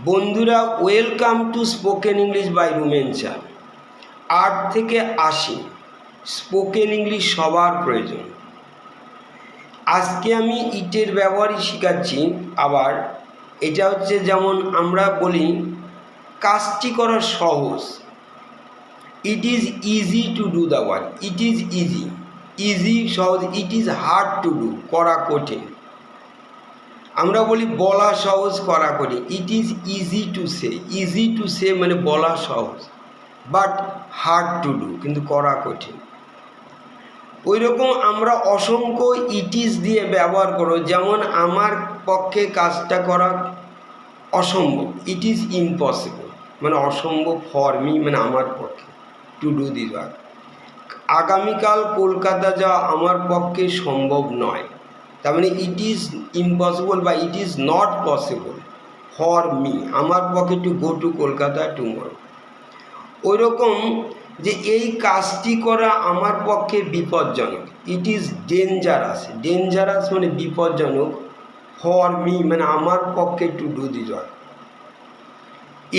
বন্ধুরা, welcome to spoken English by Rumen Chan. 8 থেকে 80 spoken English সবার প্রয়োজন। আজকে আমি ইটের ব্যবহারই শেখাচ্ছি। আবার এটা হচ্ছে যেমন আমরা বলি কাজটি করা সহজ। It is easy to do the work. It is easy, easy সহজ। It is hard to do, করা কঠিন। আমরা বলি বলা সহজ, করা কঠিন। It is easy to say. Easy to say মানে বলা সহজ, বাট হার্ড টু ডু, কিন্তু করা কঠিন। ওই রকম আমরা অসংখ্য ইট ইজ দিয়ে ব্যবহার করো। যেমন আমার পক্ষে কাজটা করা অসম্ভব। ইট ইজ ইম্পসিবল মানে অসম্ভব ফর মি মানে আমার পক্ষে টু ডু দিস ওয়ার্ক। আগামীকাল কলকাতা যাওয়া আমার পক্ষে সম্ভব নয়। তার মানে ইট ইজ ইম্পসিবল বা it is not possible for me, আমার পক্ষে two go to Kolkata tomorrow. ওই রকম যে এই কাজটি করা আমার পক্ষে বিপজ্জনক। ইট ইজ ডেঞ্জারাস। ডেঞ্জারাস মানে বিপজ্জনক। ফর মি মানে আমার পক্ষে to do this work.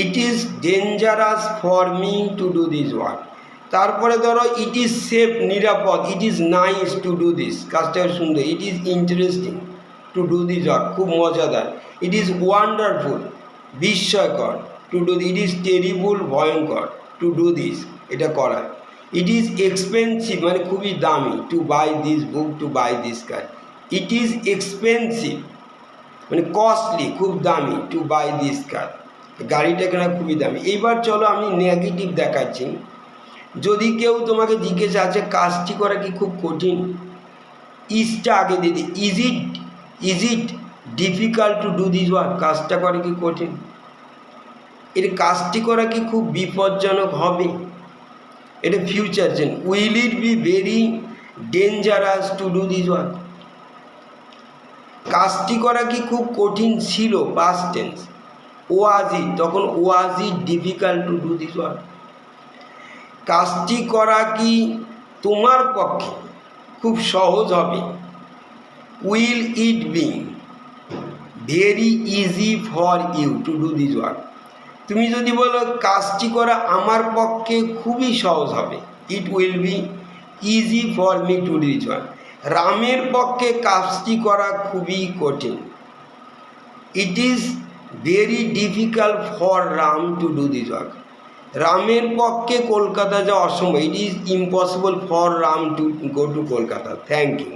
It is dangerous for me to do this work. তারপরে ধরো ইট ইজ সেফ, নিরাপদ। It is nice to do this, কাজটা সুন্দর। It is interesting to do this work, খুব মজাদার। ইট ইজ ওয়ান্ডারফুল, বিস্ময়কর to do. It is terrible, ভয়ঙ্কর to do this, এটা করা। ইট ইজ এক্সপেন্সিভ মানে খুবই দামি, to buy this book, to buy this car. It is expensive মানে কস্টলি, খুব দামি, টু বাই দিস কার, গাড়িটা কেনা খুবই দামি। এইবার চলো আমি নেগেটিভ দেখাচ্ছি। যদি কেউ তোমাকে জিজ্ঞেস আছে কাজটি করা কি খুব কঠিন, ইজটা আগে দিয়ে দিই। Is it difficult to do this work, কাজটা করা কি কঠিন, এর কাজটি করা কি খুব বিপজ্জনক হবে, এটা future tense. Will it be very dangerous two do this work, কাজটি করা কি খুব কঠিন ছিল, পাস্ট টেন্স। ওয়াজ ইট, তখন was it difficult to do this work. কাজটি করা কি তোমার পক্ষে খুব সহজ হবে, will it be very easy for you to do this work. তুমি যদি বলো কাজটি করা আমার পক্ষে খুবই সহজ হবে, it will be easy for me to do this work. রামের পক্ষে কাজটি করা খুবই কঠিন, it is very difficult for Ram to do this work. রামের পক্ষে কলকাতা যাওয়া অসম্ভব, it is impossible for Ram to go to Kolkata. Thank you.